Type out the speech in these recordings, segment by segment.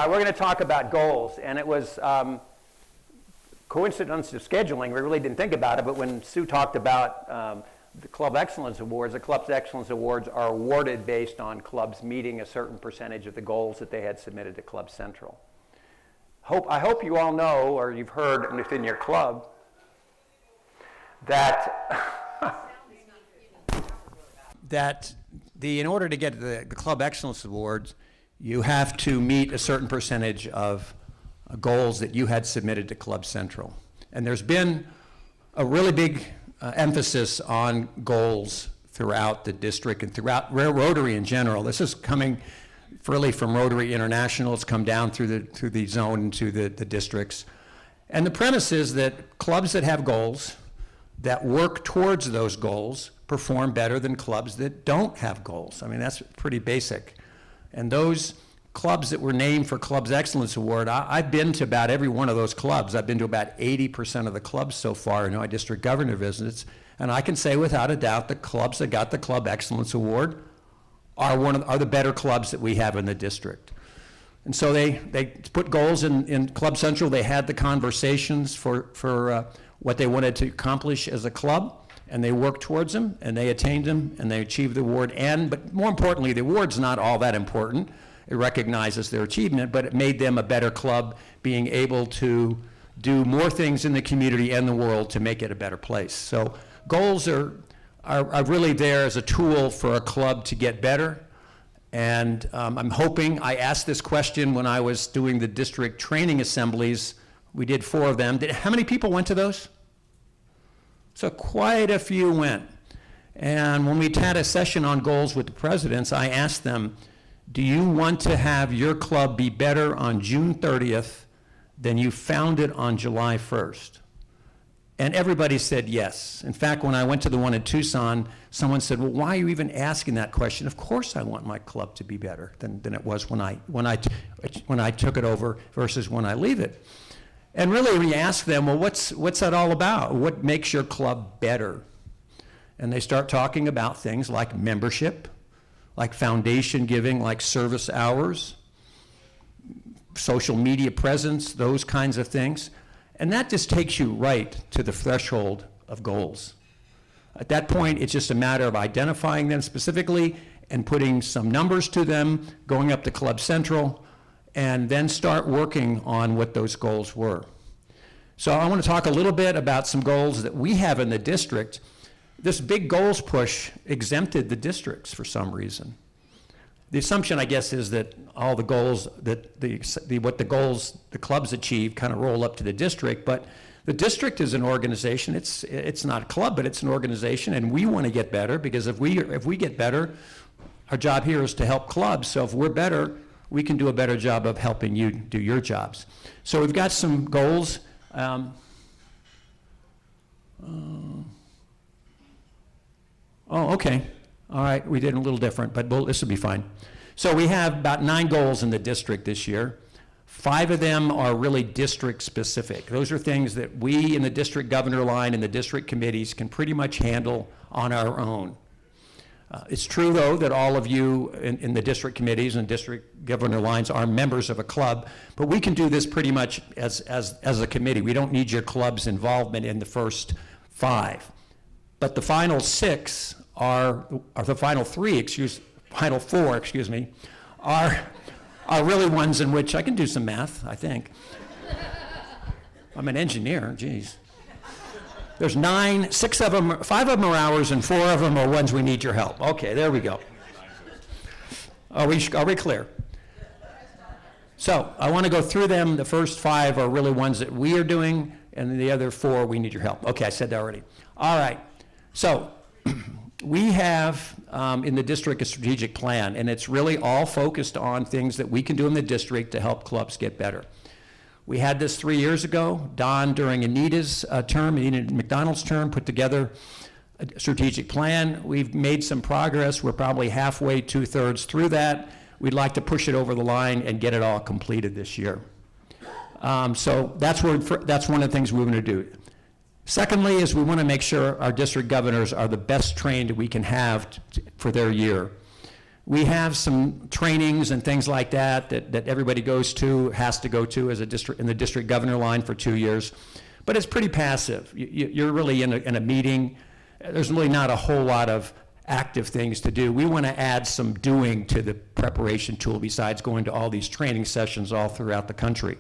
We're going to talk about goals, and it was coincidence of scheduling. We really didn't think about it, but when Sue talked about the Club Excellence Awards, the Club Excellence Awards are awarded based on clubs meeting a certain percentage of the goals that they had submitted to Club Central. I hope you all know, or you've heard within your club, that in order to get the Club Excellence Awards, you have to meet a certain percentage of goals that you had submitted to Club Central. And there's been a really big emphasis on goals throughout the district and throughout Rotary in general. This is coming really from Rotary International. It's come down through the zone into the districts. And the premise is that clubs that have goals, that work towards those goals, perform better than clubs that don't have goals. I mean, that's pretty basic. And those clubs that were named for Club's Excellence Award, I've been to about every one of those clubs. I've been to about 80% of the clubs so far in my district governor visits, and I can say without a doubt the clubs that got the Club Excellence Award are the better clubs that we have in the district. And so they put goals in Club Central. They had the conversations for what they wanted to accomplish as a club, and they worked towards them, and they attained them, and they achieved the award. But more importantly, the award's not all that important. It recognizes their achievement, but it made them a better club, being able to do more things in the community and the world to make it a better place. So goals are really there as a tool for a club to get better. And I'm hoping, I asked this question when I was doing the district training assemblies. We did 4 of them. How many people went to those? So quite a few went. And when we had a session on goals with the presidents, I asked them, do you want to have your club be better on June 30th than you found it on July 1st? And everybody said yes. In fact, when I went to the one in Tucson, someone said, well, why are you even asking that question? Of course I want my club to be better than it was when I took it over versus when I leave it. And really, when you ask them, well, what's that all about? What makes your club better? And they start talking about things like membership, like foundation giving, like service hours, social media presence, those kinds of things. And that just takes you right to the threshold of goals. At that point, it's just a matter of identifying them specifically and putting some numbers to them, going up to Club Central, and then start working on what those goals were. So I want to talk a little bit about some goals that we have in the district. This big goals push exempted the districts for some reason. The assumption, I guess, is that all the goals that what the goals the clubs achieve kind of roll up to the district, but the district is an organization. It's not a club, but it's an organization, and we want to get better, because if we get better, our job here is to help clubs. So if we're better, we can do a better job of helping you do your jobs. So we've got some goals. Oh, okay. All right, we did a little different, but this will be fine. So we have about 9 goals in the district this year. 5 of them are really district specific. Those are things that we in the district governor line and the district committees can pretty much handle on our own. It's true, though, that all of you in the district committees and district governor lines are members of a club, but we can do this pretty much as a committee. We don't need your club's involvement in the first 5. But the final 6 are the final 4, excuse me, are really ones in which I can do some math, I think. I'm an engineer, geez. There's 9, 6 of them, 5 of them are ours, and 4 of them are ones we need your help. Okay, there we go. Are we clear? So I want to go through them. The first 5 are really ones that we are doing, and the other 4, we need your help. Okay, I said that already. All right, so we have in the district a strategic plan, and it's really all focused on things that we can do in the district to help clubs get better. We had this 3 years ago. Don, during Anita's term, Anita McDonald's term, put together a strategic plan. We've made some progress. We're probably halfway, 2/3 through that. We'd like to push it over the line and get it all completed this year. So that's one of the things we want to do. Secondly is we want to make sure our district governors are the best trained we can have for their year. We have some trainings and things like that that everybody has to go to as a district, in the district governor line for 2 years. But it's pretty passive. You're really in a meeting. There's really not a whole lot of active things to do. We want to add some doing to the preparation tool besides going to all these training sessions all throughout the country.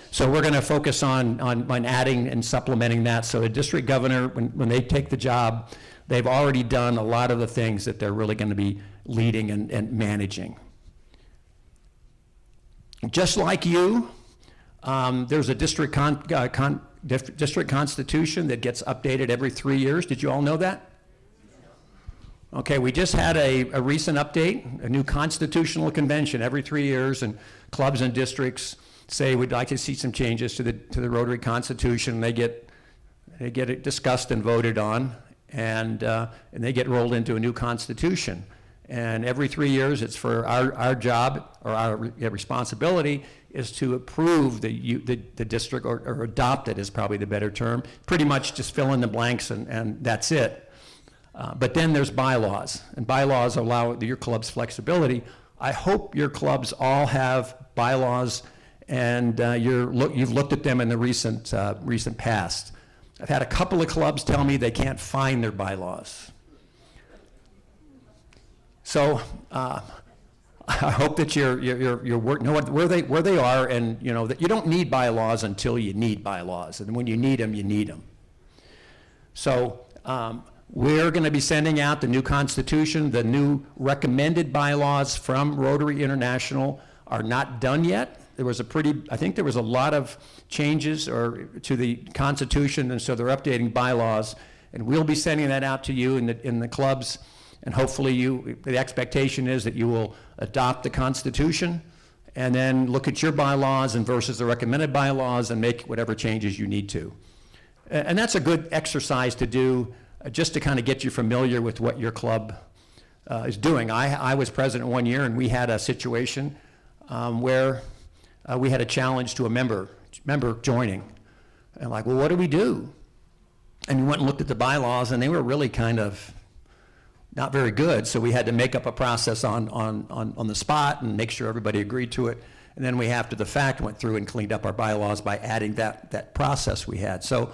So we're going to focus on adding and supplementing that. So a district governor, when they take the job, they've already done a lot of the things that they're really going to be leading and managing. Just like you, there's a district constitution that gets updated every 3 years. Did you all know that? Okay, we just had a recent update, a new constitutional convention every 3 years, and clubs and districts say we'd like to see some changes to the Rotary Constitution. They get it discussed and voted on, and they get rolled into a new constitution. And every 3 years, it's for our job, or our responsibility, is to approve the district, or adopt it is probably the better term. Pretty much just fill in the blanks and that's it. But then there's bylaws, and bylaws allow your club's flexibility. I hope your clubs all have bylaws, and you've looked at them in the recent past. I've had a couple of clubs tell me they can't find their bylaws. So I hope that you're know where they are, and you know that you don't need bylaws until you need bylaws, and when you need them, you need them. So. We're going to be sending out the new constitution. The new recommended bylaws from Rotary International are not done yet. I think there was a lot of changes to the constitution, and so they're updating bylaws, and we'll be sending that out to you in the clubs, and hopefully the expectation is that you will adopt the constitution and then look at your bylaws and versus the recommended bylaws and make whatever changes you need to. And that's a good exercise to do, just to kind of get you familiar with what your club is doing. I was president 1 year, and we had a situation where we had a challenge to a member joining. And like, well, what do we do? And we went and looked at the bylaws, and they were really kind of not very good, so we had to make up a process on the spot and make sure everybody agreed to it. And then we, after the fact, went through and cleaned up our bylaws by adding that process we had. So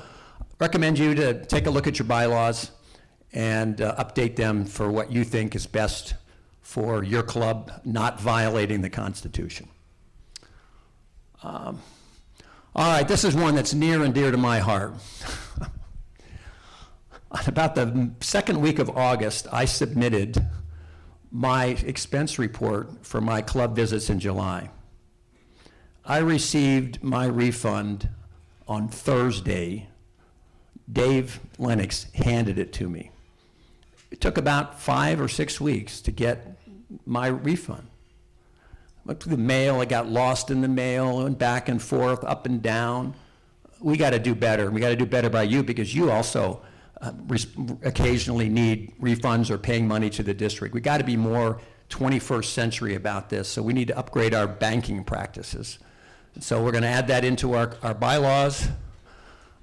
recommend you to take a look at your bylaws and update them for what you think is best for your club, not violating the Constitution. All right, this is one that's near and dear to my heart. About the second week of August, I submitted my expense report for my club visits in July. I received my refund on Thursday. Dave Lennox handed it to me. It took about 5 or 6 weeks to get my refund. I looked through the mail, it got lost in the mail, and back and forth, up and down. We got to do better. We got to do better by you, because you also occasionally need refunds or paying money to the district. We got to be more 21st century about this, so we need to upgrade our banking practices. And so we're going to add that into our bylaws.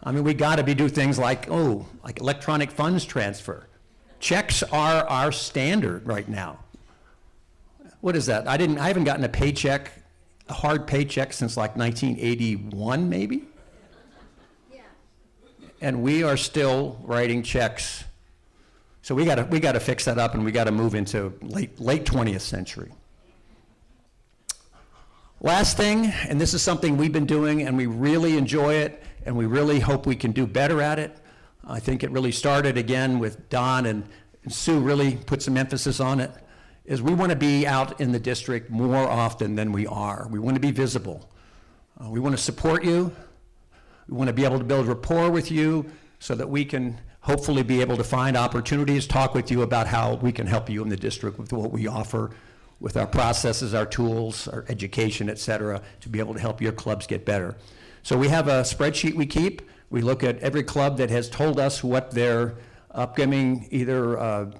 I mean, we got to do things like electronic funds transfer. Checks are our standard right now. What is that? I haven't gotten a hard paycheck since like 1981, maybe? Yeah. And we are still writing checks. So we got to fix that up, and we got to move into late 20th century. Last thing, and this is something we've been doing, and we really enjoy it, and we really hope we can do better at it. I think it really started again with Don, and Sue really put some emphasis on it, is we want to be out in the district more often than we are. We want to be visible. We want to support you. We want to be able to build rapport with you so that we can hopefully be able to find opportunities, talk with you about how we can help you in the district with what we offer, with our processes, our tools, our education, et cetera, to be able to help your clubs get better. So we have a spreadsheet we keep. We look at every club that has told us what their upcoming either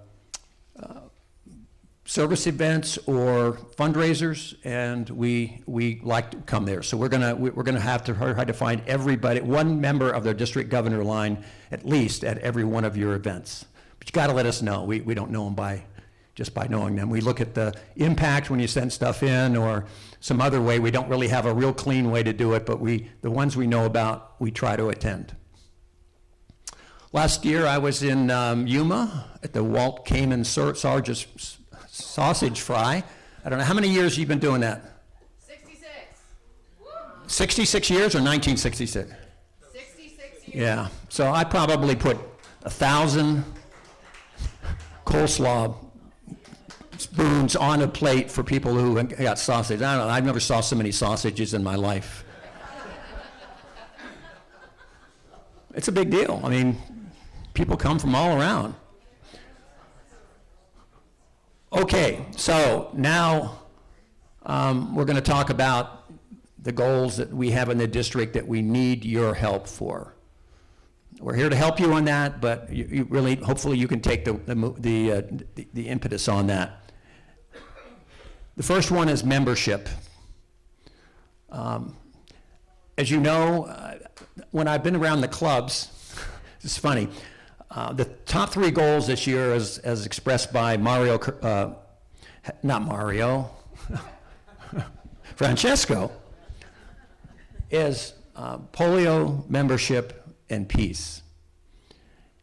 service events or fundraisers, and we like to come there. So we're gonna have to try to find everybody, one member of their district governor line at least at every one of your events. But you got to let us know. We don't know them by just by knowing them. We look at the impact when you send stuff in or some other way. We don't really have a real clean way to do it, but the ones we know about, we try to attend. Last year, I was in Yuma at the Walt Kamen Sargis Sausage Fry. I don't know, how many years have you been doing that? 66. 66 years or 1966? 66 years. Yeah, so I probably put 1,000 coleslaw spoons on a plate for people who got sausage. I don't know, I never saw so many sausages in my life. It's a big deal. I mean, people come from all around. Okay, so now we're going to talk about the goals that we have in the district that we need your help for. We're here to help you on that, but you really, hopefully you can take the impetus on that. The first one is membership. As you know, when I've been around the clubs, it's funny, the top 3 goals this year as expressed by Francesco, is polio, membership, and peace.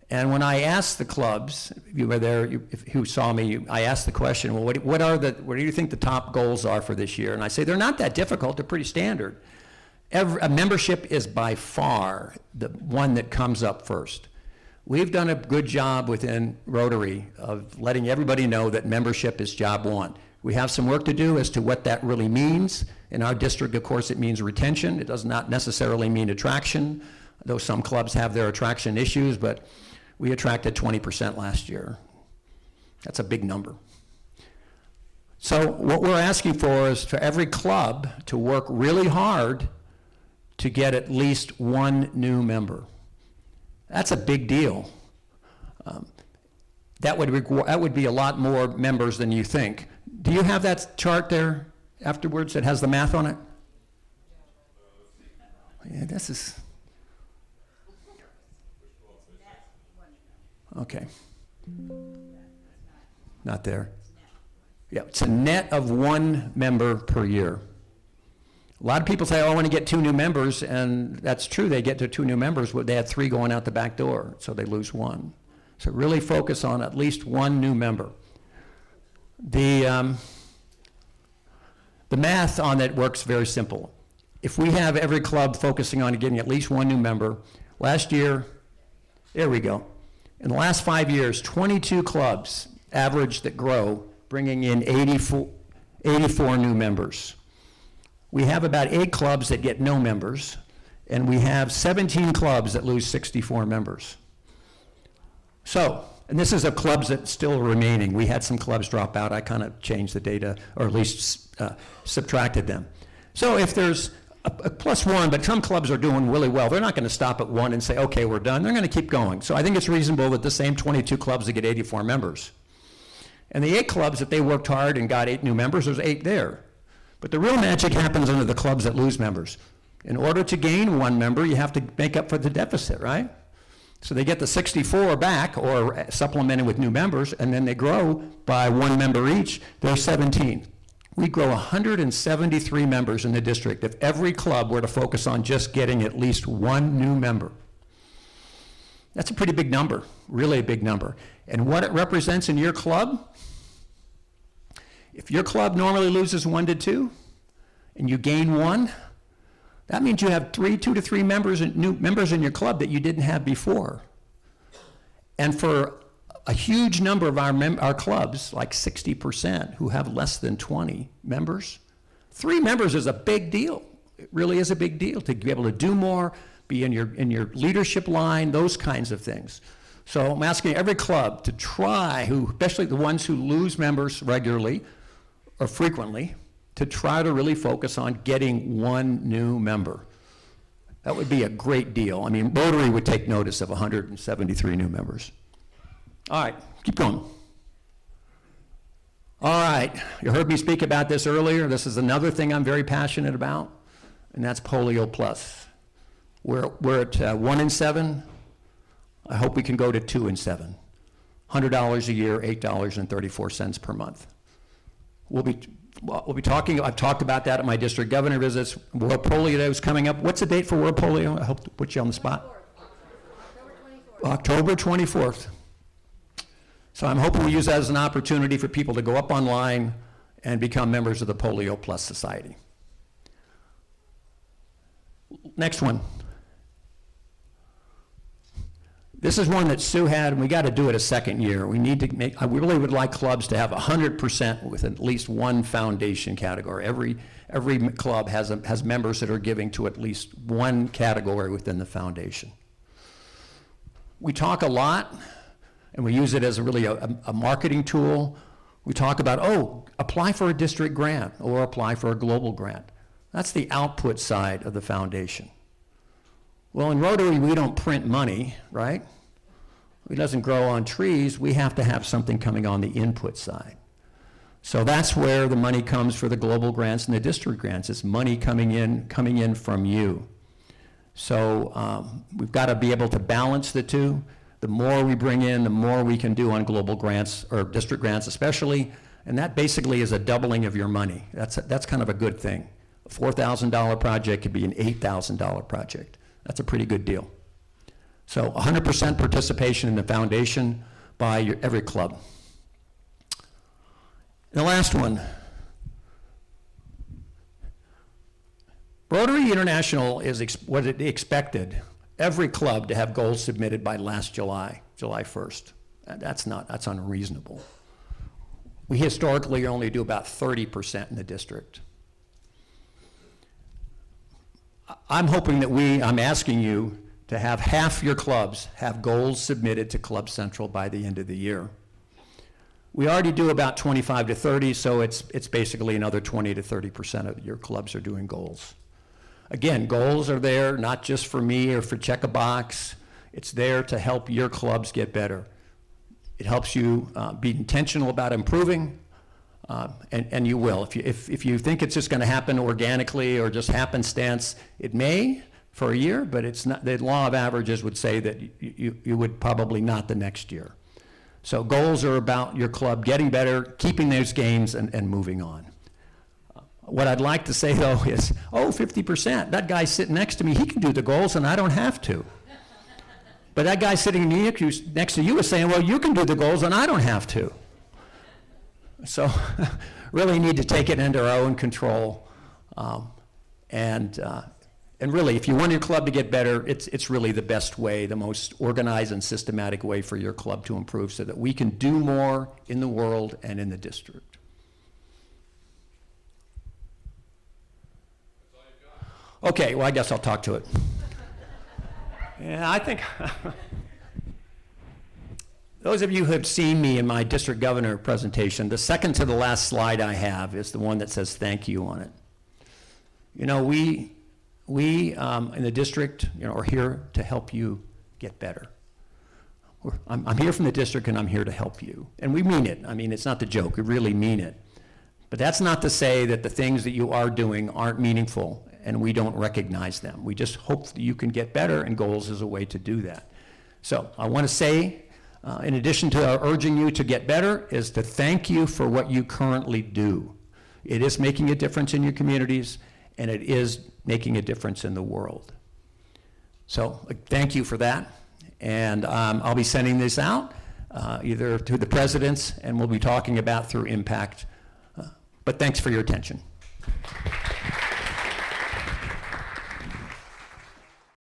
And when I asked the clubs, if you were there, who saw me, I asked the question, well, what do you think the top goals are for this year? And I say, they're not that difficult, they're pretty standard. A membership is by far the one that comes up first. We've done a good job within Rotary of letting everybody know that membership is job one. We have some work to do as to what that really means. In our district, of course, it means retention. It does not necessarily mean attraction, though some clubs have their attraction issues, but we attracted 20% last year. That's a big number. So what we're asking for is for every club to work really hard to get at least 1 new member. That's a big deal. That would be a lot more members than you think. Do you have that chart there afterwards that has the math on it? Yeah, this is... Okay. Not there. Yeah, it's a net of 1 member per year. A lot of people say, oh, I want to get 2 new members, and that's true, they get to 2 new members, but they had 3 going out the back door, so they lose 1. So really focus on at least 1 new member. The math on it works very simple. If we have every club focusing on getting at least 1 new member, last year, there we go. In the last 5 years, 22 clubs average that grow, bringing in 84 new members. We have about 8 clubs that get no members, and we have 17 clubs that lose 64 members. So, and this is of clubs that still remaining. We had some clubs drop out. I kind of changed the data, or at least subtracted them. So if there's a +1, but some clubs are doing really well, they're not going to stop at 1 and say, okay, we're done. They're going to keep going. So I think it's reasonable that the same 22 clubs that get 84 members. And the 8 clubs, if they worked hard and got 8 new members, there's 8 there. But the real magic happens under the clubs that lose members. In order to gain 1 member, you have to make up for the deficit, right? So they get the 64 back or supplemented with new members, and then they grow by 1 member each. There's 17. We grow 173 members in the district if every club were to focus on just getting at least 1 new member. That's a pretty big number, really a big number. And what it represents in your club, if your club normally loses 1 to 2 and you gain 1, that means you have 2 to 3 new members in your club that you didn't have before. And for a huge number of our clubs, like 60%, who have less than 20 members, 3 members is a big deal. It really is a big deal to be able to do more, be in your leadership line, those kinds of things. So I'm asking every club to try, especially the ones who lose members regularly or frequently, to try to really focus on getting 1 new member. That would be a great deal. I mean, Rotary would take notice of 173 new members. All right, keep going. All right, you heard me speak about this earlier. This is another thing I'm very passionate about, and that's Polio Plus. We're at 1 in 7. I hope we can go to 2 in 7. $100 a year, $8.34 per month. We'll be talking, I've talked about that at my district governor visits. World Polio Day is coming up. What's the date for World Polio? I hope to put you on the spot. October 24th. So I'm hoping we use that as an opportunity for people to go up online and become members of the Polio Plus Society. Next one. This is one that Sue had, and we got to do it a second year. We need to make, I really would like clubs to have 100% with at least one foundation category. Every club has members that are giving to at least one category within the foundation. We talk a lot, and we use it as really a marketing tool. We talk about, oh, apply for a district grant or apply for a global grant. That's the output side of the foundation. Well, in Rotary, we don't print money, right? It doesn't grow on trees. We have to have something coming on the input side. So that's where the money comes for the global grants and the district grants. It's money coming in from you. So we've got to be able to balance the two. The more we bring in, the more we can do on global grants, or district grants especially, and that basically is a doubling of your money. That's kind of a good thing. A $4,000 project could be an $8,000 project. That's a pretty good deal. So 100% participation in the foundation by every club. And the last one. Rotary International is what it expected every club to have goals submitted by last July 1st. That's unreasonable. We historically only do about 30% in the district. I'm asking you to have half your clubs have goals submitted to Club Central by the end of the year. We already do about 25 to 30, so it's basically another 20 to 30% of your clubs are doing goals. Again, goals are there not just for me or for check a box. It's there to help your clubs get better. It helps you be intentional about improving, and you will. If you think it's just going to happen organically or just happenstance, it may for a year, but it's not. The law of averages would say that you would probably not the next year. So goals are about your club getting better, keeping those gains, and moving on. What I'd like to say, though, is, 50%. That guy sitting next to me, he can do the goals, and I don't have to. But that guy sitting next to you is saying, well, you can do the goals, and I don't have to. So really need to take it into our own control. And really, if you want your club to get better, it's really the best way, the most organized and systematic way for your club to improve so that we can do more in the world and in the district. Okay, well, I guess I'll talk to it. Yeah, I think those of you who have seen me in my district governor presentation, the second to the last slide I have is the one that says thank you on it. You know, we in the district, are here to help you get better. I'm here from the district and I'm here to help you. And we mean it. I mean, it's not the joke, we really mean it. But that's not to say that the things that you are doing aren't meaningful and we don't recognize them. We just hope that you can get better, and goals is a way to do that. So I want to say, in addition to urging you to get better, is to thank you for what you currently do. It is making a difference in your communities, and it is making a difference in the world. So thank you for that. And I'll be sending this out either to the presidents, and we'll be talking about through impact. But thanks for your attention.